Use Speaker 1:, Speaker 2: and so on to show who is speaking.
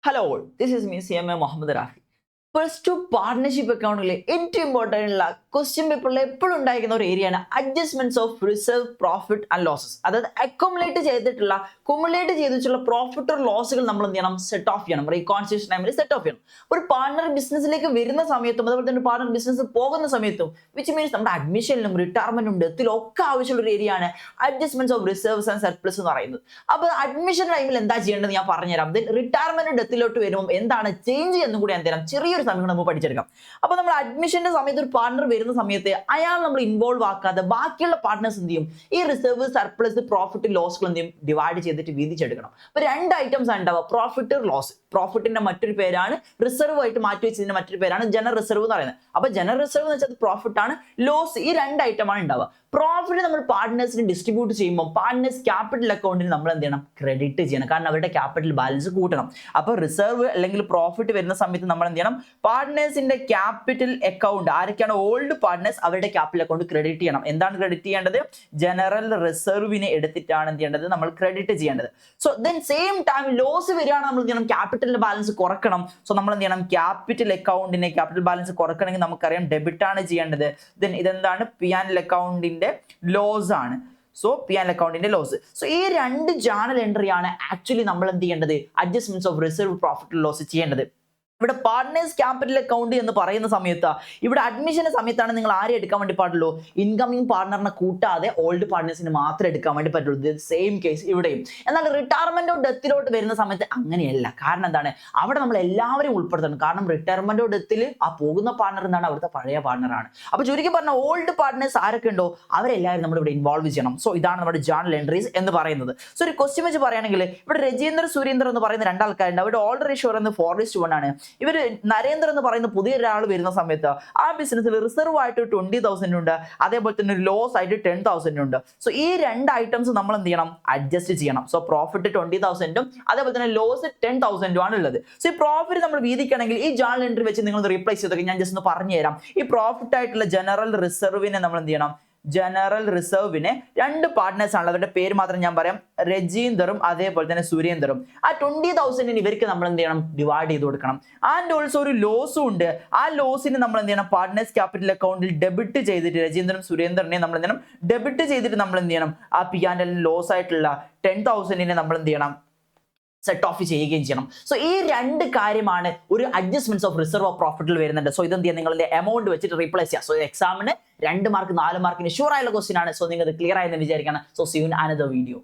Speaker 1: Hello, this is me CMA Mohammed Rafi. Plus 2 partnership അക്കൗണ്ടിലെ ഏറ്റവും important ഉള്ള question പേപ്പറിൽ എപ്പോഴും ഉണ്ടായിരിക്കുന്ന ഒരു ഏരിയയാണ് adjustments of reserve profit and losses. അതായത് അക്കോമുലേറ്റ് ചെയ്തിട്ടുള്ള പ്രോഫിറ്റ് ഓർ ലോസുകൾ നമ്മൾ എന്ത് ചെയ്യണം, സെറ്റ് ഓഫ് ചെയ്യണം. റീകോൺസ്റ്റിറ്റ്യൂഷൻ ടൈമിൽ സെറ്റ് ഓഫ് ചെയ്യണം. ഒരു പാർട്ണർ ബിസിനസ്സിലേക്ക് വരുന്ന സമയത്തും അതുപോലെ തന്നെ പാർട്ണർ ബിസിനസ് പോകുന്ന സമയത്തും വിച്ച് മീൻസ് നമ്മുടെ അഡ്മിഷനിലും റിട്ടയർമെന്റും ഡെത്തിലും ഒക്കെ ആവശ്യമുള്ള ഒരു ഏരിയയാണ് adjustments of reserves and surplus എന്ന് പറയുന്നത്. അപ്പോൾ അഡ്മിഷൻ ടൈമിൽ എന്താ ചെയ്യേണ്ടത് ഞാൻ പറഞ്ഞുതരാം. റിട്ടയർമെന്റ് ഡെത്തിലോട്ട് വരുമ്പോൾ എന്താണ് ചേഞ്ച് എന്നും കൂടി എന്ത് ചെയ്യാം ചെറിയൊരു സമയം നമുക്ക് പഠിച്ചെടുക്കാം. അപ്പൊ നമ്മൾ അഡ്മിഷന്റെ സമയത്ത് ഒരു പാർട്ണർ വരുന്ന സമയത്ത് അയാൾ നമ്മൾ ഇൻവോൾവ് ആക്കാതെ ബാക്കിയുള്ള പാർട്ട്നേഴ്സ് എന്ത് ചെയ്യും, ഈ റിസർവ് സർപ്ലസ് പ്രോഫിറ്റ് ലോസുകൾ എന്ത് ചെയ്യും ഡിവൈഡ് ചെയ്തിട്ട് വീതിച്ചെടുക്കണം. അപ്പൊ രണ്ട് ഐറ്റംസ് ആണ് ഉണ്ടാവുക, പ്രോഫിറ്റ് ലോസ്. പ്രോഫിറ്റിന്റെ മറ്റൊരു പേരാണ് റിസർവ് ആയിട്ട് മാറ്റി വെച്ചതിന്റെ മറ്റൊരു പേരാണ് ജനറൽ റിസർവ് എന്ന് പറയുന്നത്. അപ്പൊ ജനറൽ റിസർവ് എന്ന് വെച്ചാൽ പ്രോഫിറ്റ് ആണ്, ലോസ് ഈ രണ്ട് ഐറ്റമാണ് ഉണ്ടാവുക. പ്രോഫിറ്റ് നമ്മൾ പാർട്ട്നേഴ്സിന് ഡിസ്ട്രിബ്യൂട്ട് ചെയ്യുമ്പോൾ പാർട്ട്നേഴ്സ് ക്യാപിറ്റൽ അക്കൗണ്ടിൽ നമ്മൾ എന്ത് ചെയ്യണം, ക്രെഡിറ്റ് ചെയ്യണം. കാരണം അവരുടെ ക്യാപിറ്റൽ ബാലൻസ് കൂട്ടണം. അപ്പൊ റിസർവ് അല്ലെങ്കിൽ പ്രോഫിറ്റ് വരുന്ന സമയത്ത് നമ്മൾ എന്ത് ചെയ്യണം, പാർട്ട്നേഴ്സിന്റെ ക്യാപിറ്റൽ അക്കൗണ്ട് ആരൊക്കെയാണ് ഓൾഡ് പാർട്ട്നേഴ്സ് അവരുടെ ക്യാപിറ്റൽ അക്കൗണ്ട് ക്രെഡിറ്റ് ചെയ്യണം. എന്താണ് ക്രെഡിറ്റ് ചെയ്യേണ്ടത്, ജനറൽ റിസർവിനെ എടുത്തിട്ടാണ് എന്ത് ചെയ്യേണ്ടത് നമ്മൾ ക്രെഡിറ്റ് ചെയ്യേണ്ടത്. So then same time loss വരികയാണ് നമ്മൾ എന്ത് ചെയ്യണം, ക്യാപിറ്റലിന്റെ ബാലൻസ് കുറക്കണം. സോ നമ്മൾ എന്ത് ചെയ്യണം, ക്യാപിറ്റൽ അക്കൗണ്ടിന്റെ ക്യാപിറ്റൽ ബാലൻസ് കുറക്കണമെങ്കിൽ നമുക്കറിയാം ഡെബിറ്റ് ആണ് ചെയ്യേണ്ടത്. ദെൻ ഇതെന്താണ്, പി ആൻഡ് അക്കൗണ്ടിന്റെ ലോസ് ആണ്. സോ പി ആൻഡ് അക്കൗണ്ടിന്റെ ലോസ്. സോ ഈ രണ്ട് ജേർണൽ എൻട്രി ആണ് ആക്ച്വലി നമ്മൾ എന്ത് ചെയ്യേണ്ടത്, adjustments of reserve profit loss ചെയ്യേണ്ടത്. ഇവിടെ പാർട്ട്നേഴ്സ് ക്യാപിറ്റൽ അക്കൗണ്ട് എന്ന് പറയുന്ന സമയത്ത് ഇവിടെ അഡ്മിഷന്റെ സമയത്താണ് നിങ്ങൾ ആരെ എടുക്കാൻ വേണ്ടി പാടുള്ളൂ, ഇൻകമിംഗ് പാർട്ണറിനെ കൂട്ടാതെ ഓൾഡ് പാർട്ട്നേഴ്സിന് മാത്രമേ എടുക്കാൻ വേണ്ടി പറ്റുള്ളൂ. സെയിം കേസ് ഇവിടെയും. എന്നാൽ റിട്ടയർമെന്റോ ഡെത്തിലോട്ട് വരുന്ന സമയത്ത് അങ്ങനെയല്ല. കാരണം എന്താണ്, അവിടെ നമ്മൾ എല്ലാവരും ഉൾപ്പെടുത്തണം. കാരണം റിട്ടയർമെന്റോ ഡെത്തിൽ ആ പോകുന്ന പാർട്ണർ എന്താണ്, അവിടുത്തെ പഴയ പാർട്ണറാണ്. അപ്പൊ ചുരുക്കി പറഞ്ഞ ഓൾഡ് പാർട്ട്നേഴ്സ് ആരൊക്കെ ഉണ്ടോ അവരെല്ലാവരും നമ്മൾ ഇവിടെ ഇൻവോൾവ് ചെയ്യണം. സോ ഇതാണ് നമ്മുടെ ജേർണൽ എൻട്രീസ് എന്ന് പറയുന്നത്. സോ ഒരു ക്വസ്റ്റ്യൻ വെച്ച് പറയുകയാണെങ്കിൽ ഇവിടെ രജീന്ദ്ര സുരേന്ദ്ര എന്ന് പറയുന്ന രണ്ടാൾക്കാരുണ്ട്. അവരുടെ ഓൾഡ് റേഷ്യോ എന്ന് 4:1 ആണ്. ഇവര് നരേന്ദ്ര എന്ന് പറയുന്ന പുതിയ ഒരാൾ വരുന്ന സമയത്ത് ആ ബിസിനസ്സിൽ റിസർവ് ആയിട്ട് 20,000 ഉണ്ട്, അതേപോലെ തന്നെ ഒരു ലോസ് ആയിട്ട് 10,000 ഉണ്ട്. സോ ഈ രണ്ട് ഐറ്റംസ് നമ്മൾ എന്ത് ചെയ്യണം, അഡ്ജസ്റ്റ് ചെയ്യണം. സോ പ്രോഫിറ്റ് 20,000 അതേപോലെ തന്നെ ലോസ് 10,000 ആണ് ഉള്ളത്. സോ ഈ പ്രോഫിറ്റ് നമ്മൾ വീതിക്കണമെങ്കിൽ ഈ ജേർണൽ എൻട്രി വെച്ച് നിങ്ങൾ റീപ്ലേസ് ചെയ്തൊക്കെ ഞാൻ ജസ്റ്റ് ഒന്ന് പറഞ്ഞു തരാം. ഈ പ്രോഫിറ്റ് ആയിട്ടുള്ള ജനറൽ റിസർവിനെ നമ്മൾ എന്ത് ചെയ്യണം, ജനറൽ റിസർവിനെ രണ്ട് പാർട്ട്നേഴ്സ് ആണ്, അവരുടെ പേര് മാത്രം ഞാൻ പറയാം, രജീന്ദറും അതേപോലെ തന്നെ സുരേന്ദറും. ആ 20,000 ഇവർക്ക് നമ്മൾ എന്ത് ചെയ്യണം, ഡിവൈഡ് ചെയ്ത് കൊടുക്കണം. ആൻഡ് ഓൾസോ ഒരു ലോസും ഉണ്ട്. ആ ലോസിന് നമ്മൾ എന്ത് ചെയ്യണം, പാർട്ട്നേഴ്സ് ക്യാപിറ്റൽ അക്കൗണ്ടിൽ ഡെബിറ്റ് ചെയ്തിട്ട് രജീന്ദ്രനും സുരേന്ദ്രനെ നമ്മൾ എന്ത് ചെയ്യണം, ഡെബിറ്റ് ചെയ്തിട്ട് നമ്മൾ എന്ത് ചെയ്യണം, ആ പി ആൻഡ് ലോസ് ആയിട്ടുള്ള 10,000 നമ്മൾ എന്ത് ചെയ്യണം, സെറ്റ് ഓഫ് ചെയ്യുകയും ചെയ്യണം. സോ ഈ രണ്ട് കാര്യമാണ് ഒരു അഡ്ജസ്റ്റ്മെന്റ്സ് ഓഫ് റിസർവ് ഓഫ് പ്രോഫിറ്റിൽ വരുന്നുണ്ട്. സോ ഇതെന്ത് ചെയ്യാം, നിങ്ങളുടെ എമൗണ്ട് വെച്ചിട്ട് റീപ്ലേസ് ചെയ്യാം. സോ എക്സാമിന് 2 മാർക്ക് 4 മാർക്കിന് ഷുവർ ആയുള്ള ക്വസ്റ്റ്യൻ ആണ്. സോ നിങ്ങൾ ക്ലിയർ ആയെന്ന് വിചാരിക്കണം. So see you in another video.